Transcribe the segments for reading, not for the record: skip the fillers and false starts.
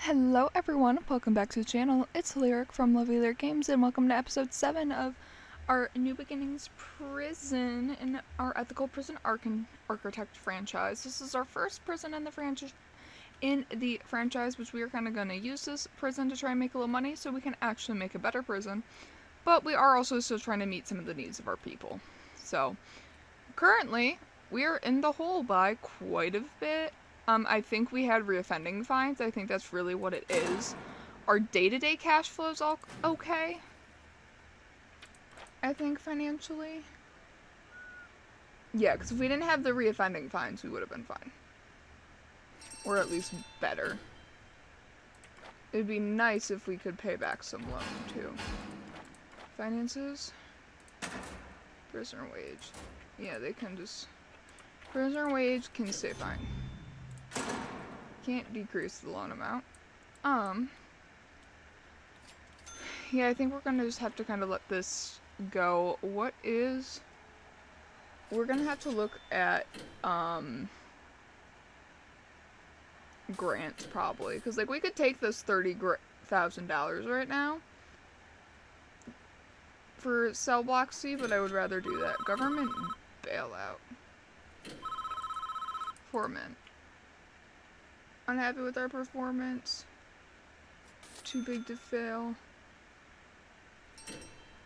Hello everyone, welcome back to the channel. It's Lyric from Lovely Lyric Games and welcome to episode 7 of our New Beginnings prison in our Ethical Prison Architect franchise. This is our first prison in the franchise, which we are kind of going to use this prison to try and make a little money so we can actually make a better prison. But we are also still trying to meet some of the needs of our people. So, currently, we are in the hole by quite a bit. I think we had reoffending fines. I think that's really what it is. Our day-to-day cash flow is all okay. I think financially. Yeah, because if we didn't have the reoffending fines, we would have been fine. Or at least better. It'd be nice if we could pay back some loan, too. Finances. Prisoner wage. Yeah, they can just... Prisoner wage can stay fine. Can't decrease the loan amount. Yeah, I think we're gonna just have to kind of let this go. We're gonna have to look at, grants, probably. Because, like, we could take this $30,000 right now for Cell Block C, but I would rather do that. Government bailout. Foreman. Unhappy with our performance. Too big to fail.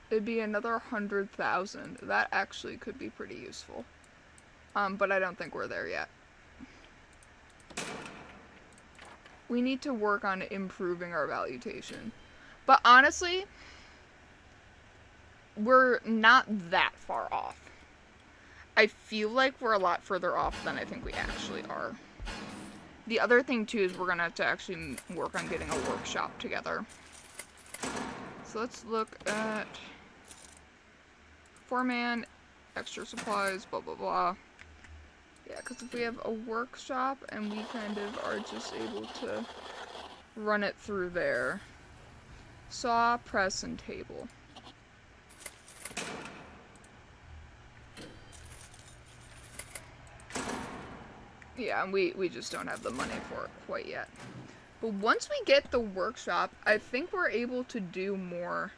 It'd be another 100,000. That actually could be pretty useful. But I don't think we're there yet. We need to work on improving our valuation. But honestly, we're not that far off. I feel like we're a lot further off than I think we actually are. The other thing, too, is we're going to have to actually work on getting a workshop together. So let's look at foreman, extra supplies, blah, blah, blah. Yeah, because if we have a workshop and we kind of are just able to run it through there. Saw, press, and table. Yeah, and we just don't have the money for it quite yet. But once we get the workshop, I think we're able to do more.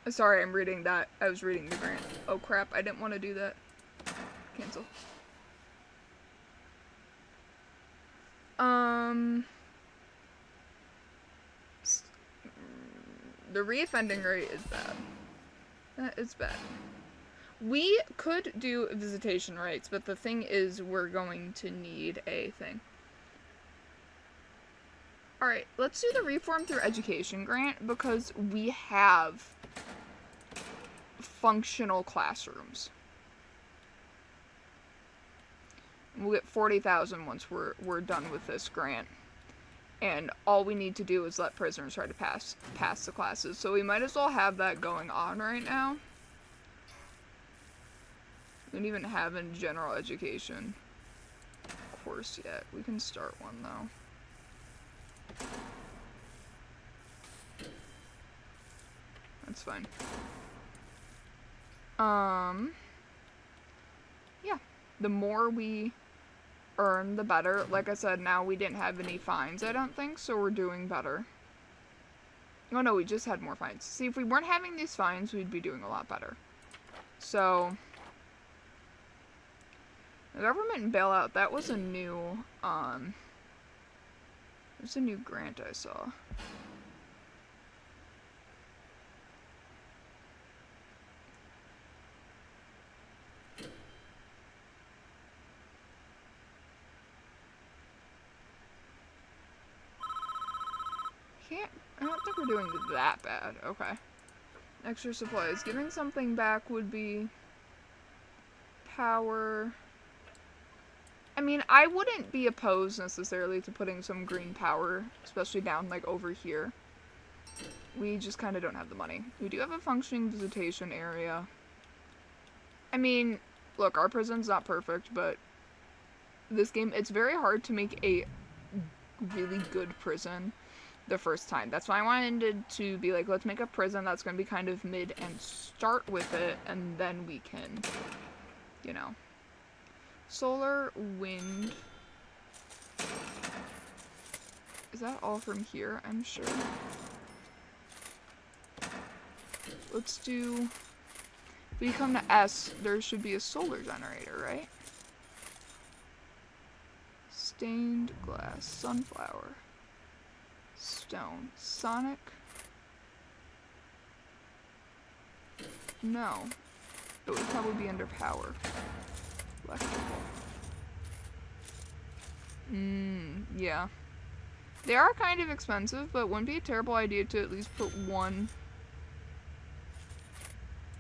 Sorry, I'm reading that. I was reading the grant. Oh crap, I didn't want to do that. Cancel. The reoffending rate is bad. That is bad. We could do visitation rights, but the thing is we're going to need a thing. Alright, let's do the Reform Through Education grant because we have functional classrooms. We'll get 40,000 once we're done with this grant. And all we need to do is let prisoners try to pass the classes. So we might as well have that going on right now. We don't even have a general education course yet. We can start one though. That's fine. Yeah. The more we earn, the better. Like I said, now we didn't have any fines, I don't think, so we're doing better. Oh no, we just had more fines. See, if we weren't having these fines, we'd be doing a lot better. So, the government bailout, that was a new, there's a new grant I saw. I don't think we're doing that bad. Okay. Extra supplies. Giving something back would be power. I mean, I wouldn't be opposed necessarily to putting some green power, especially down like over here. We just kind of don't have the money. We do have a functioning visitation area. I mean, look, our prison's not perfect, but this game, it's very hard to make a really good prison the first time. That's why I wanted to be like, let's make a prison that's going to be kind of mid and start with it, and then we can, you know. Solar, wind. Is that all from here? I'm sure. Let's do... If we come to S, there should be a solar generator, right? Stained glass, sunflower, stone, sonic. No. It would probably be under power. Electrical. Yeah. They are kind of expensive, but wouldn't be a terrible idea to at least put one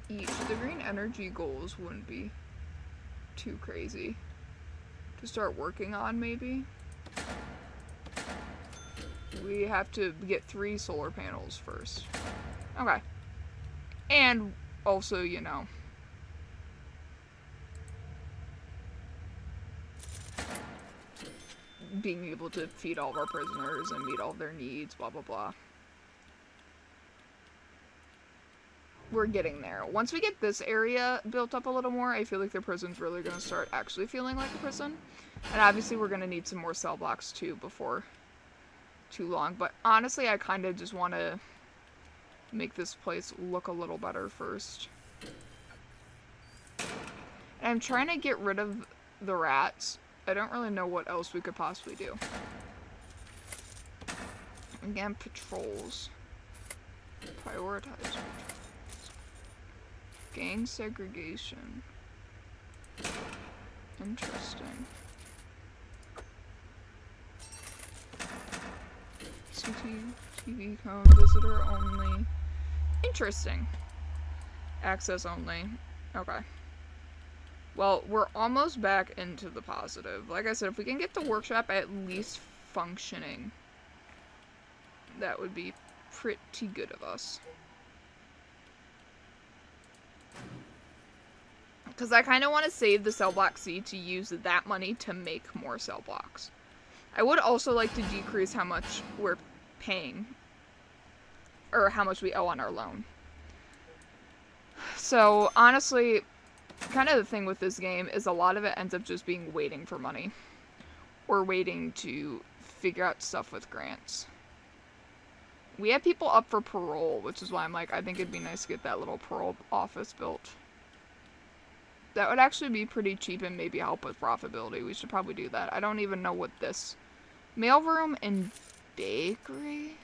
each. The green energy goals wouldn't be too crazy to start working on, maybe. We have to get 3 solar panels first. Okay. And also, you know, being able to feed all of our prisoners and meet all of their needs, blah, blah, blah. We're getting there. Once we get this area built up a little more, I feel like the prison's really going to start actually feeling like a prison. And obviously we're going to need some more cell blocks too before too long. But honestly, I kind of just want to make this place look a little better first. And I'm trying to get rid of the rats. I don't really know what else we could possibly do. Again, patrols. Prioritize. Gang segregation. Interesting. CCTV cone, visitor only. Interesting. Access only. Okay. Well, we're almost back into the positive. Like I said, if we can get the workshop at least functioning, that would be pretty good of us. Because I kind of want to save the cell block C to use that money to make more cell blocks. I would also like to decrease how much we're paying, or how much we owe on our loan. So, honestly, kind of the thing with this game is a lot of it ends up just being waiting for money. Or waiting to figure out stuff with grants. We have people up for parole, which is why I'm like, I think it'd be nice to get that little parole office built. That would actually be pretty cheap and maybe help with profitability. We should probably do that. I don't even know what this... Mailroom and bakery?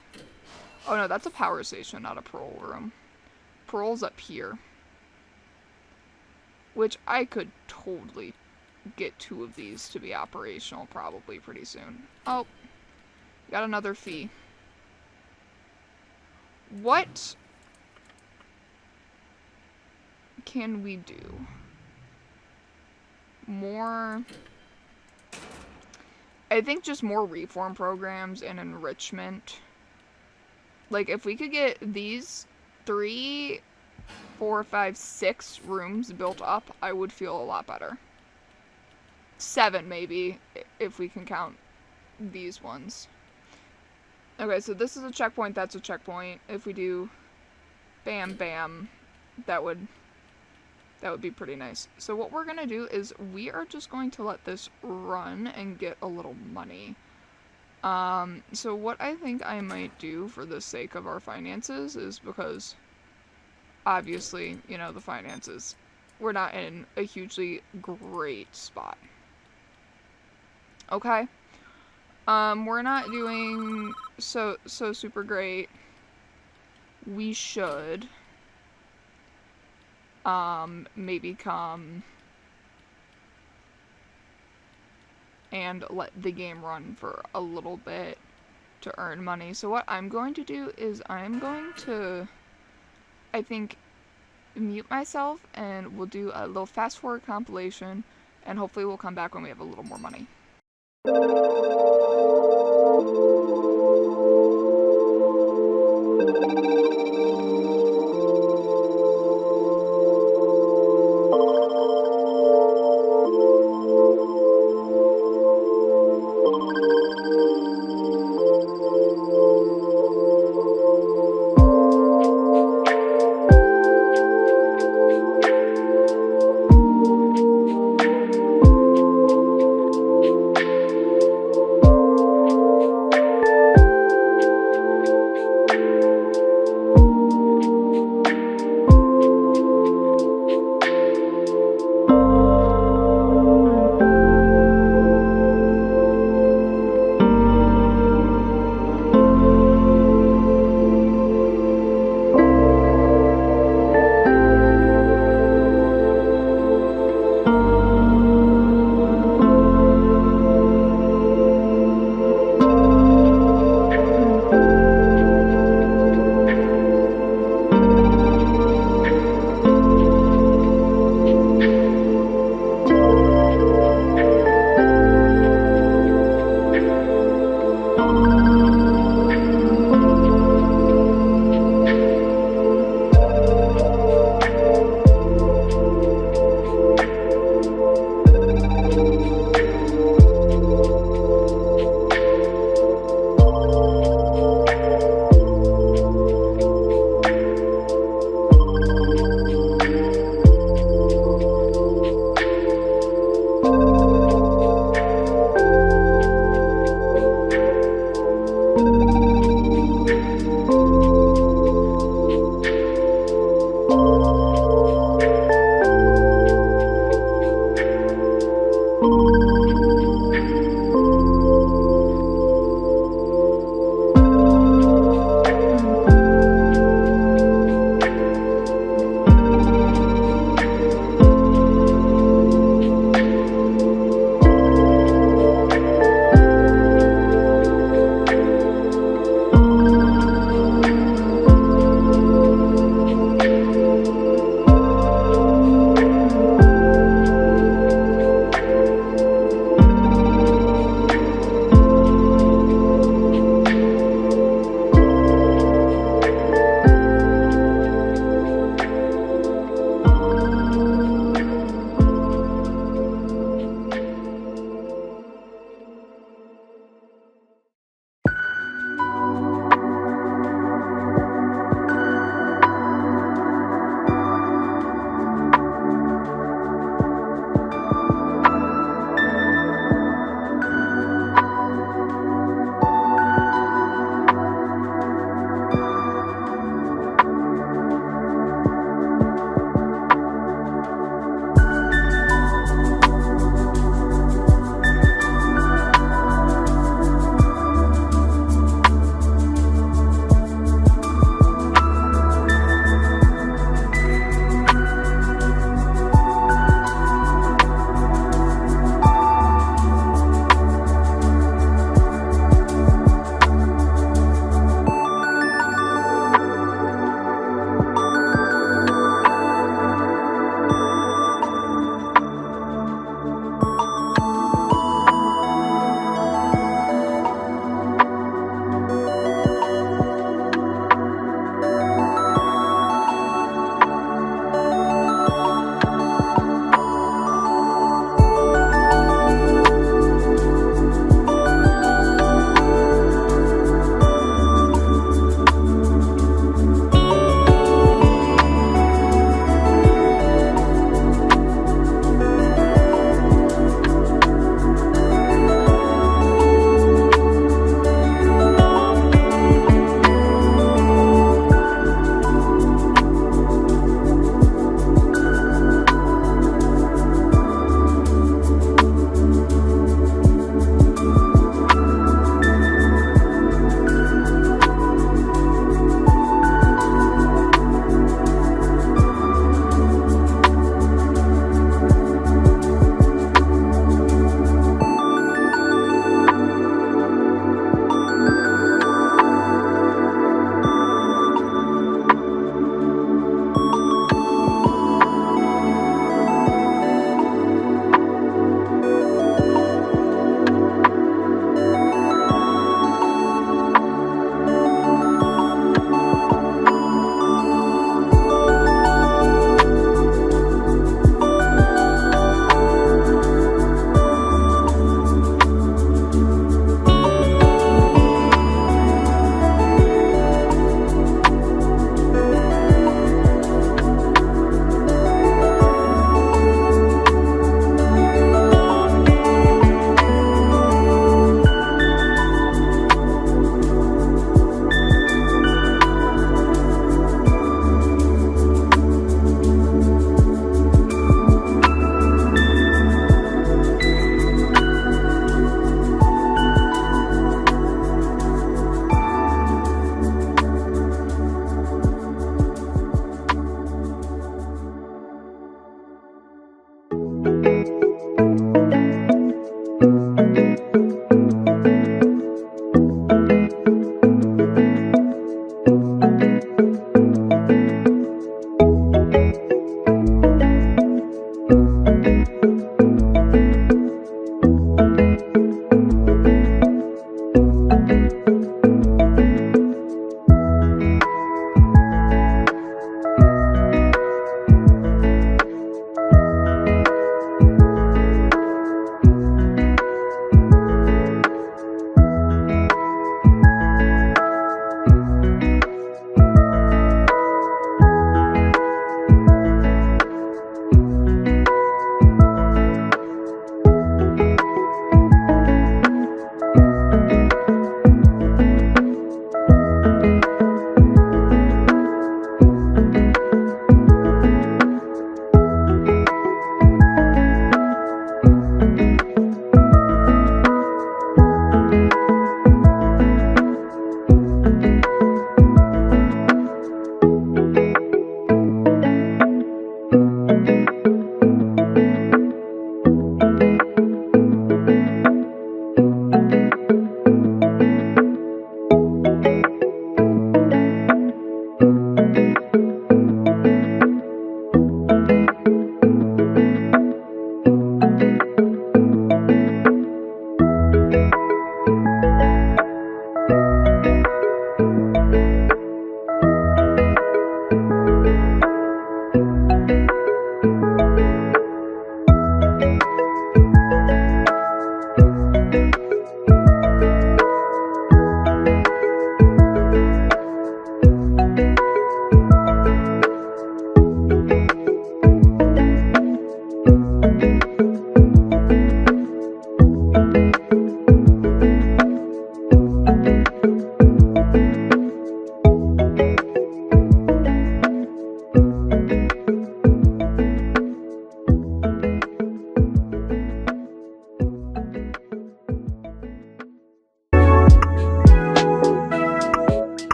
Oh no, that's a power station, not a parole room. Parole's up here. Which I could totally get 2 of these to be operational probably pretty soon. Oh, got another fee. What can we do? More... I think just more reform programs and enrichment. Like, if we could get these 3, 4, 5, 6 rooms built up, I would feel a lot better. 7, maybe, if we can count these ones. Okay, so this is a checkpoint, that's a checkpoint. If we do bam, bam, that would be pretty nice. So what we're gonna do is we are just going to let this run and get a little money. So what I think I might do for the sake of our finances is because obviously, you know, the finances, we're not in a hugely great spot. Okay? We're not doing so super great. We should maybe come and let the game run for a little bit to earn money. So what I'm going to do is I'm going to, I think, mute myself and we'll do a little fast forward compilation and hopefully we'll come back when we have a little more money.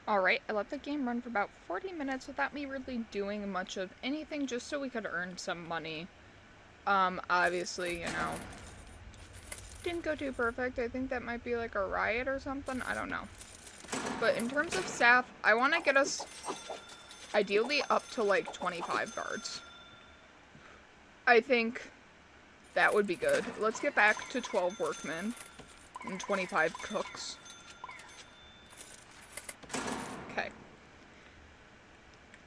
Alright, I let the game run for about 40 minutes without me really doing much of anything, just so we could earn some money. Obviously, you know, didn't go too perfect. I think that might be like a riot or something. I don't know. But in terms of staff, I want to get us ideally up to like 25 guards. I think that would be good. Let's get back to 12 workmen and 25 cooks. Okay.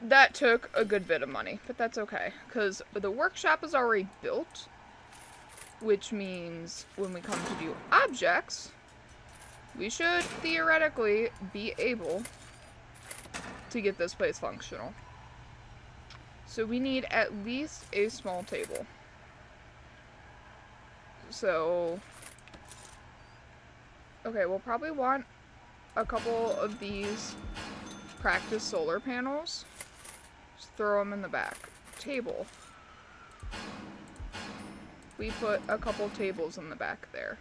That took a good bit of money, but that's okay, because the workshop is already built, which means when we come to do objects, we should theoretically be able to get this place functional. So we need at least a small table. So, okay, we'll probably want a couple of these practice solar panels. Just throw them in the back. Table. We put a couple tables in the back there.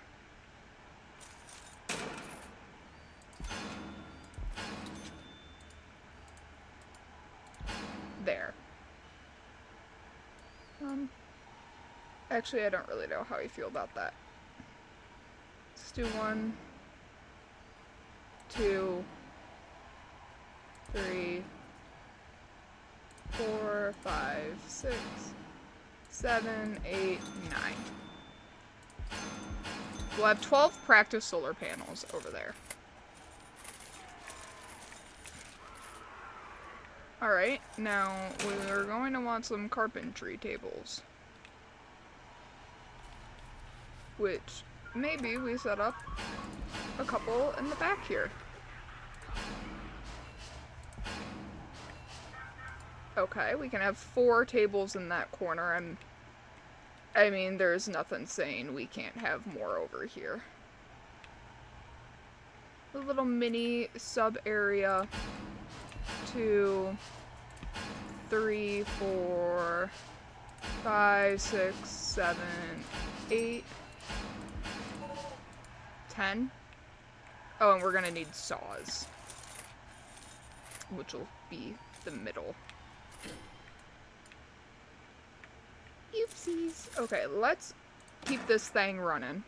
There. Actually, I don't really know how I feel about that. Let's do 1, 2, 3, 4, 5, 6, 7, 8, 9. We'll have 12 practice solar panels over there. Alright, now we're going to want some carpentry tables. Which, maybe we set up a couple in the back here. Okay, we can have 4 tables in that corner, I mean, there's nothing saying we can't have more over here. A little mini sub area. 2, 3, 4, 5, 6, 7, 8, 10. Oh, and we're gonna need saws, which will be the middle. Oopsies. Okay, let's keep this thing running.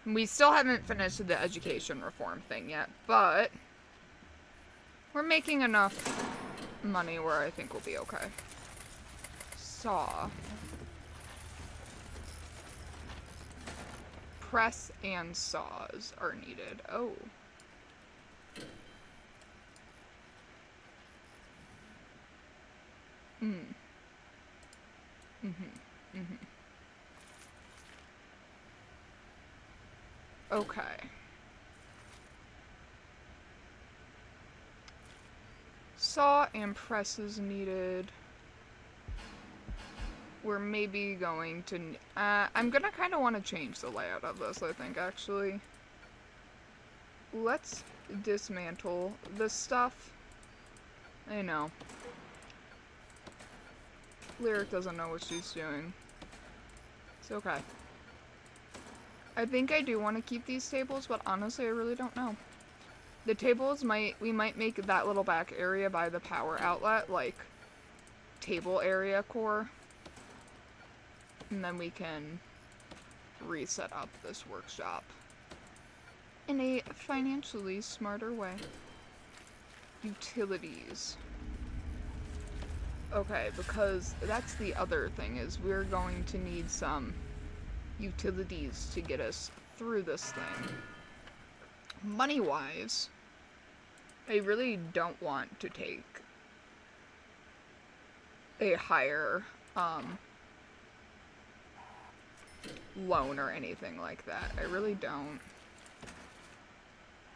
We still haven't finished the education reform thing yet, but we're making enough money where I think we'll be okay. Saw. Press and saws are needed. Oh. Okay. saw and press is needed. We're maybe going to... I'm gonna kind of want to change the layout of this, I think, actually. Let's dismantle this stuff. I know. Lyric doesn't know what she's doing. It's okay. I think I do want to keep these tables, but honestly, I really don't know. The tables we might make that little back area by the power outlet, like, table area core. And then we can reset up this workshop in a financially smarter way. Utilities. Okay, because that's the other thing, is we're going to need some utilities to get us through this thing. Money-wise, I really don't want to take a higher loan or anything like that. I really don't.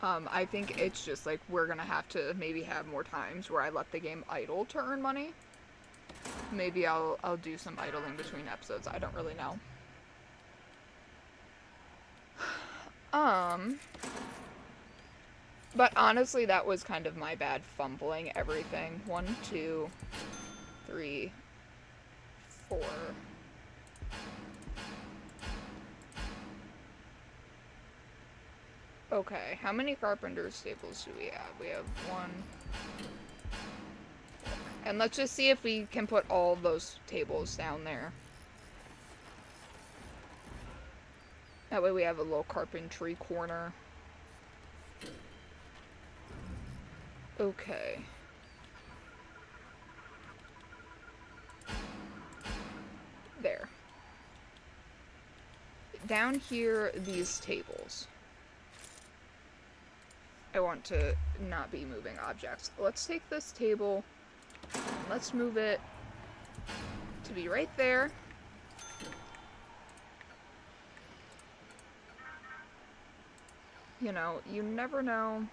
I think it's just like we're gonna have to maybe have more times where I let the game idle to earn money. Maybe I'll do some idling between episodes. I don't really know. But honestly, that was kind of my bad fumbling everything. 1, 2, 3, 4. Okay, how many carpenter tables do we have? We have 1. And let's just see if we can put all those tables down there. That way we have a little carpentry corner. Okay. There. Down here, these tables. I want to not be moving objects. Let's take this table, let's move it to be right there. You know, you never know.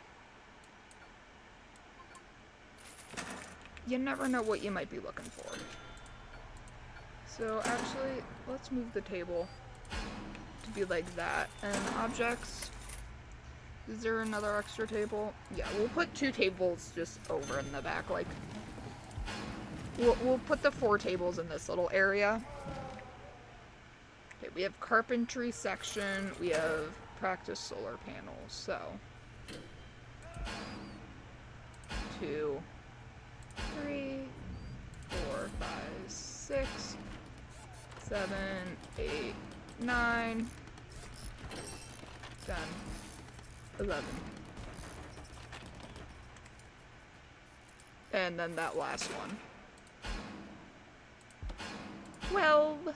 You never know what you might be looking for. So actually, let's move the table to be like that. And objects, is there another extra table? Yeah, we'll put 2 tables just over in the back, like, we'll put the 4 tables in this little area. Okay, we have carpentry section, we have practice solar panels, so 2, 3, 4, 5, 6, 7, 8, 9, 10, 11. And then that last one. 12.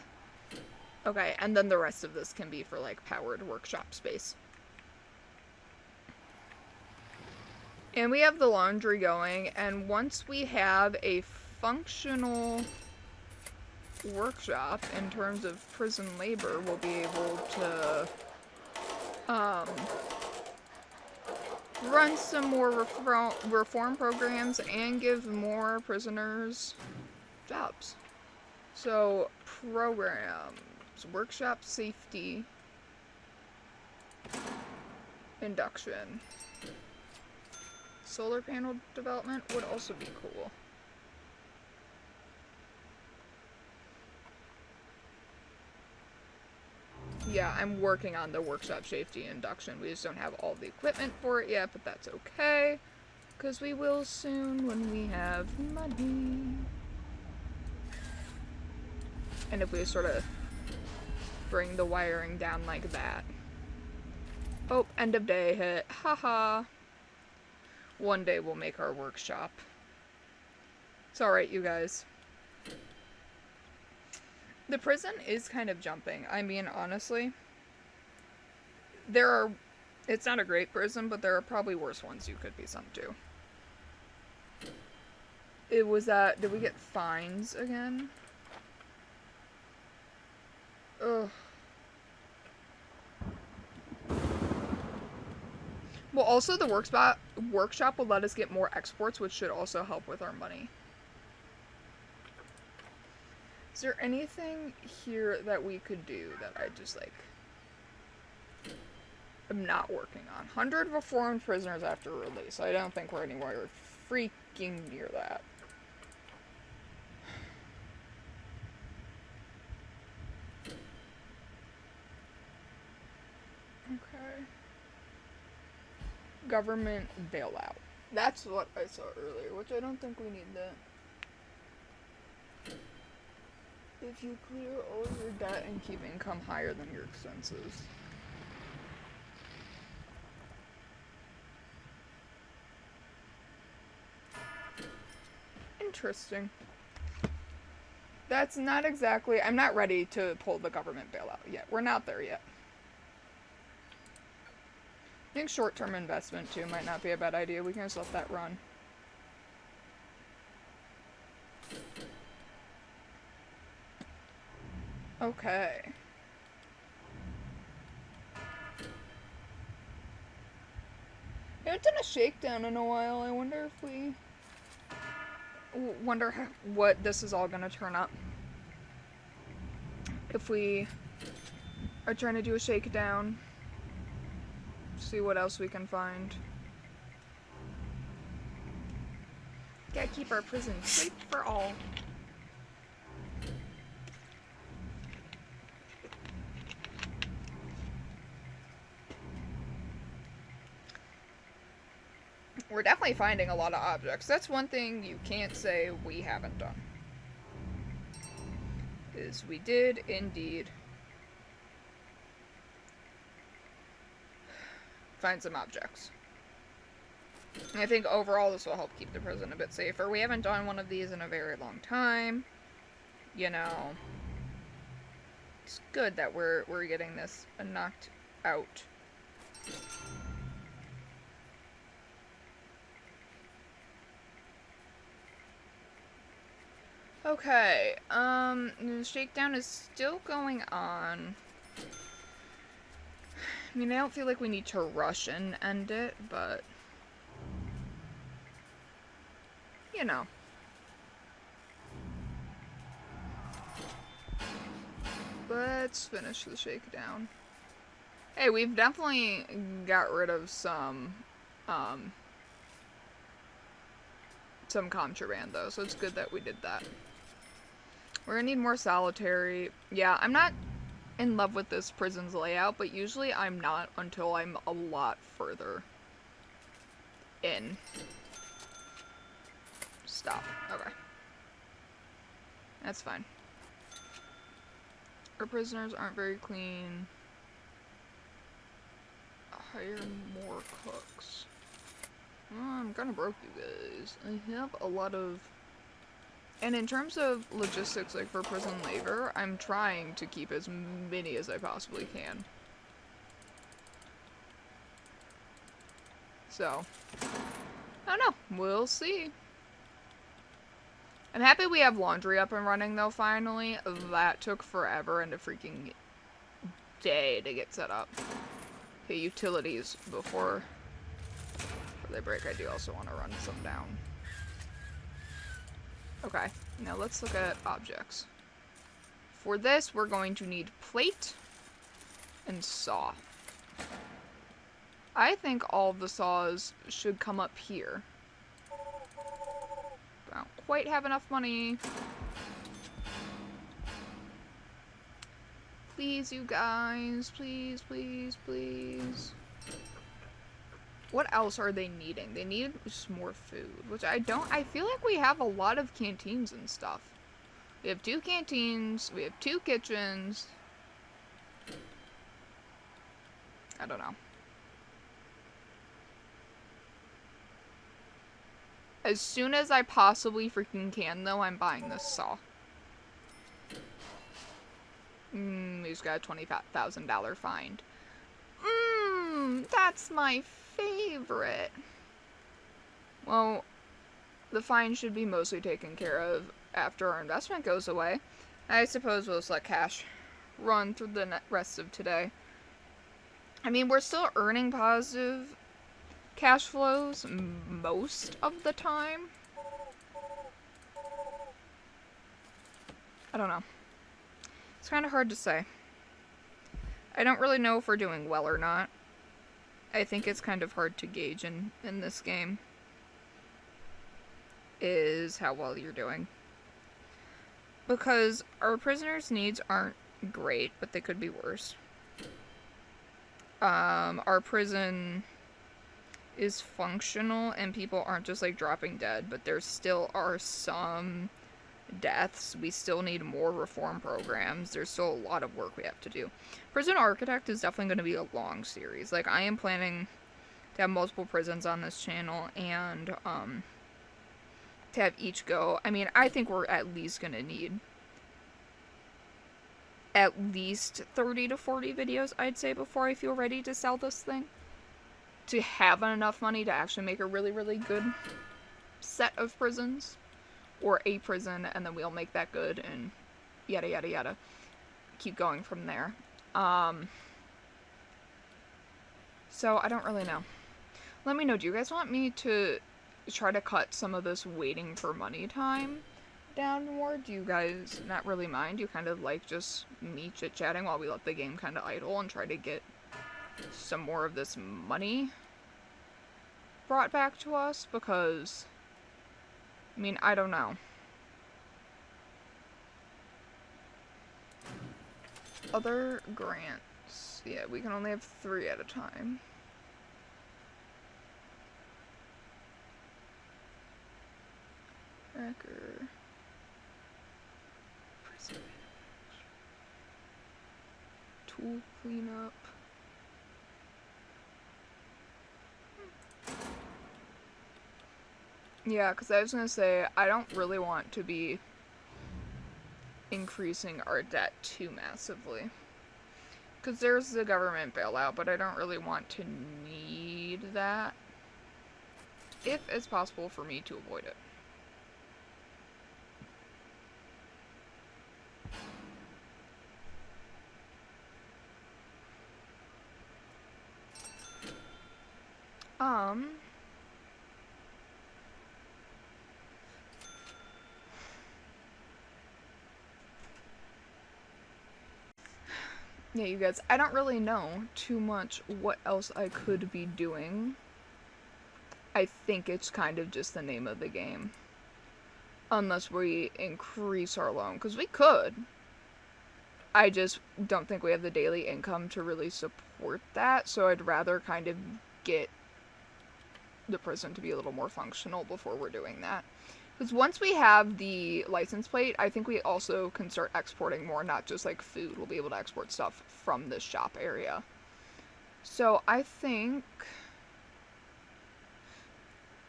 Okay, and then the rest of this can be for, like, powered workshop space. And we have the laundry going, and once we have a functional workshop in terms of prison labor, we'll be able to run some more reform programs and give more prisoners jobs. So, programs, workshop safety, induction. Solar panel development would also be cool. Yeah, I'm working on the workshop safety induction. We just don't have all the equipment for it yet, but that's okay. Because we will soon when we have money. And if we sort of bring the wiring down like that. Oh, end of day hit. Haha. One day we'll make our workshop. It's alright, you guys. The prison is kind of jumping. I mean, honestly, it's not a great prison, but there are probably worse ones you could be sent to. Did we get fines again? Ugh. Well, also the workshop will let us get more exports, which should also help with our money. Is there anything here that we could do that I just, like, am not working on? 100 reformed prisoners after release. I don't think we're anywhere freaking near that. Okay. Government bailout. That's what I saw earlier, which I don't think we need that. If you clear all your debt and keep income higher than your expenses. Interesting. That's not exactly... I'm not ready to pull the government bailout yet. We're not there yet. I think short-term investment, too, might not be a bad idea. We can just let that run. Okay. I haven't done a shakedown in a while. I wonder if we... what this is all gonna turn up. If we are trying to do a shakedown. See what else we can find. Gotta keep our prison safe for all. We're definitely finding a lot of objects. That's one thing you can't say we haven't done. Is we did indeed find some objects. And I think overall this will help keep the prison a bit safer. We haven't done one of these in a very long time. You know, it's good that we're getting this knocked out. Okay, the shakedown is still going on. I mean, I don't feel like we need to rush and end it, but... you know. Let's finish the shakedown. Hey, we've definitely got rid of some contraband, though, so it's good that we did that. We're gonna need more solitary. Yeah, I'm not in love with this prison's layout, but usually I'm not until I'm a lot further in. Stop. Okay. That's fine. Our prisoners aren't very clean. Hire more cooks. Well, I'm kinda broke, you guys. I have a lot of... And in terms of logistics, like for prison labor, I'm trying to keep as many as I possibly can. So, I don't know. We'll see. I'm happy we have laundry up and running, though, finally. That took forever and a freaking day to get set up. Okay, utilities before they break. I do also want to run some down. Okay, now let's look at objects. For this, we're going to need plate and saw. I think all of the saws should come up here. I don't quite have enough money. Please, you guys. Please, please, please. What else are they needing? They need just more food, which I feel like we have a lot of canteens and stuff. We have 2 canteens, we have 2 kitchens. I don't know. As soon as I possibly freaking can, though, I'm buying this saw. We just got a $20,000 find. That's my favorite. Well, the fine should be mostly taken care of after our investment goes away. I suppose we'll just let cash run through the rest of today. I mean, we're still earning positive cash flows most of the time. I don't know. It's kind of hard to say. I don't really know if we're doing well or not. I think it's kind of hard to gauge in this game. Is how well you're doing. Because our prisoners' needs aren't great, but they could be worse. Our prison is functional and people aren't just like dropping dead, but there still are some deaths. We still need more reform programs. There's still a lot of work we have to do. Prison Architect is definitely going to be a long series. Like, I am planning to have multiple prisons on this channel and to have each go. I mean, I think we're at least going to need at least 30 to 40 videos, I'd say, before I feel ready to sell this thing. To have enough money to actually make a really, really good set of prisons. Or a prison, and then we'll make that good, and yada yada yada. Keep going from there. So, I don't really know. Let me know, do you guys want me to try to cut some of this waiting for money time down more? Do you guys not really mind? You kind of like just me chit-chatting while we let the game kind of idle and try to get some more of this money brought back to us? Because, I mean, I don't know. Other grants. Yeah, we can only have 3 at a time. Wrecker. Prison. Tool cleanup. Yeah, because I was going to say, I don't really want to be increasing our debt too massively. Because there's the government bailout, but I don't really want to need that. If it's possible for me to avoid it. Yeah, you guys, I don't really know too much what else I could be doing. I think it's kind of just the name of the game. Unless we increase our loan, because we could. I just don't think we have the daily income to really support that, so I'd rather kind of get the prison to be a little more functional before we're doing that. Because once we have the license plate, I think we also can start exporting more, not just like food. We'll be able to export stuff from this shop area. So I think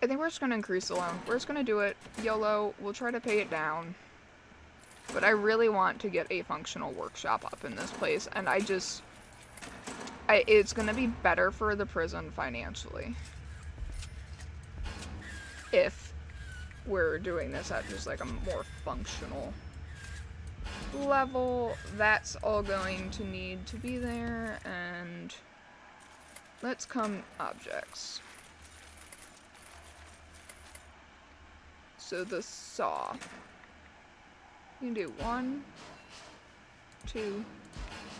we're just going to increase the loan. We're just going to do it. YOLO. We'll try to pay it down. But I really want to get a functional workshop up in this place. And it's going to be better for the prison financially. If we're doing this at just like a more functional level. That's all going to need to be there. And let's come objects. So the saw. You can do 1, 2.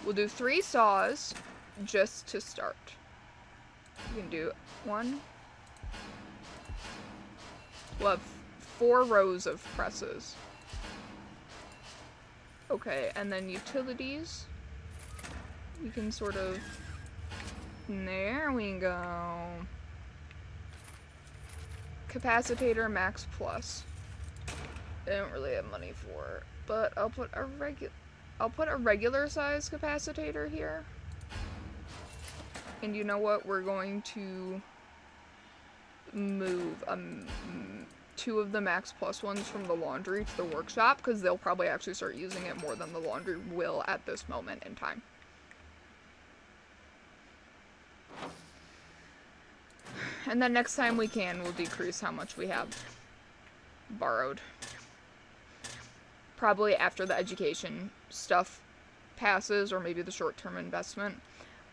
We'll do 3 saws just to start. You can do 1. We'll have 4 rows of presses. Okay, and then utilities. We can sort of... There we go. Capacitator max plus. I don't really have money for it, but I'll put a regular size capacitator here. And you know what? We're going to move 2 of the max plus ones from the laundry to the workshop, because they'll probably actually start using it more than the laundry will at this moment in time. And then next time we can, we'll decrease how much we have borrowed. Probably after the education stuff passes, or maybe the short-term investment.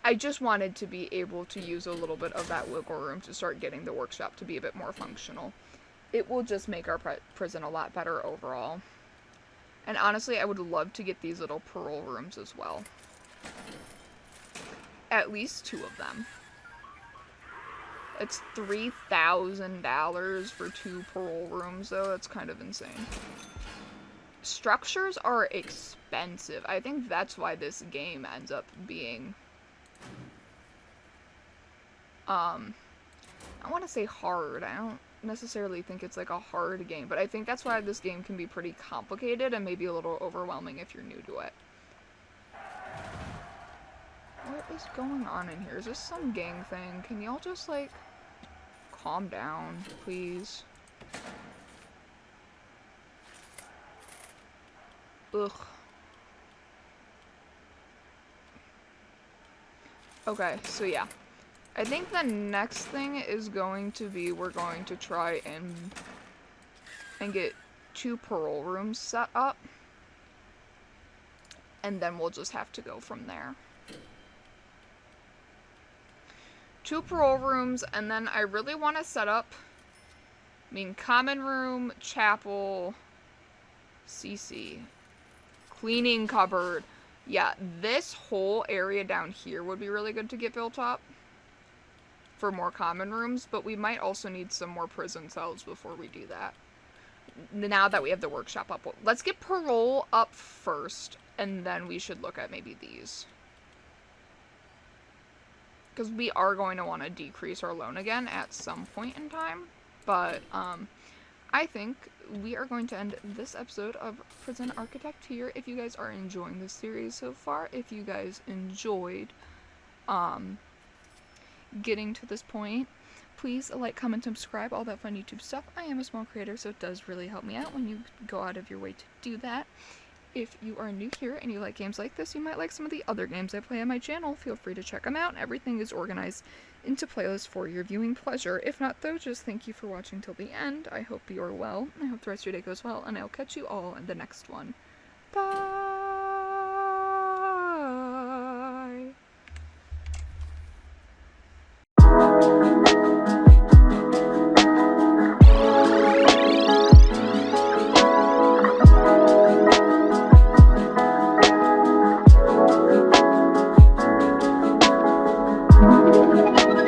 I just wanted to be able to use a little bit of that wiggle room to start getting the workshop to be a bit more functional. It will just make our prison a lot better overall. And honestly, I would love to get these little parole rooms as well. At least 2 of them. It's $3,000 for 2 parole rooms, though. That's kind of insane. Structures are expensive. I think that's why this game ends up being... I want to say hard. I don't necessarily think it's like a hard game, but I think that's why this game can be pretty complicated and maybe a little overwhelming if you're new to it. What is going on in here? Is this some gang thing? Can y'all just, like, calm down, please? Ugh. Okay, so yeah. I think the next thing is going to be we're going to try and get 2 parole rooms set up. And then we'll just have to go from there. 2 parole rooms, and then I really want to set up, common room, chapel, CC, cleaning cupboard. Yeah, this whole area down here would be really good to get built up for more common rooms, but we might also need some more prison cells before we do that. Now that we have the workshop up, let's get parole up first, and then we should look at maybe these. Because we are going to want to decrease our loan again at some point in time, but I think we are going to end this episode of Prison Architect here. If you guys are enjoying this series so far, if you guys enjoyed getting to this point, please like, comment, subscribe, all that fun YouTube stuff. I am a small creator, so it does really help me out when you go out of your way to do that. If you are new here and you like games like this, you might like some of the other games I play on my channel. Feel free to check them out. Everything is organized into playlists for your viewing pleasure. If not, though, just thank you for watching till the end. I hope you're well. I hope the rest of your day goes well, and I'll catch you all in the next one. Bye!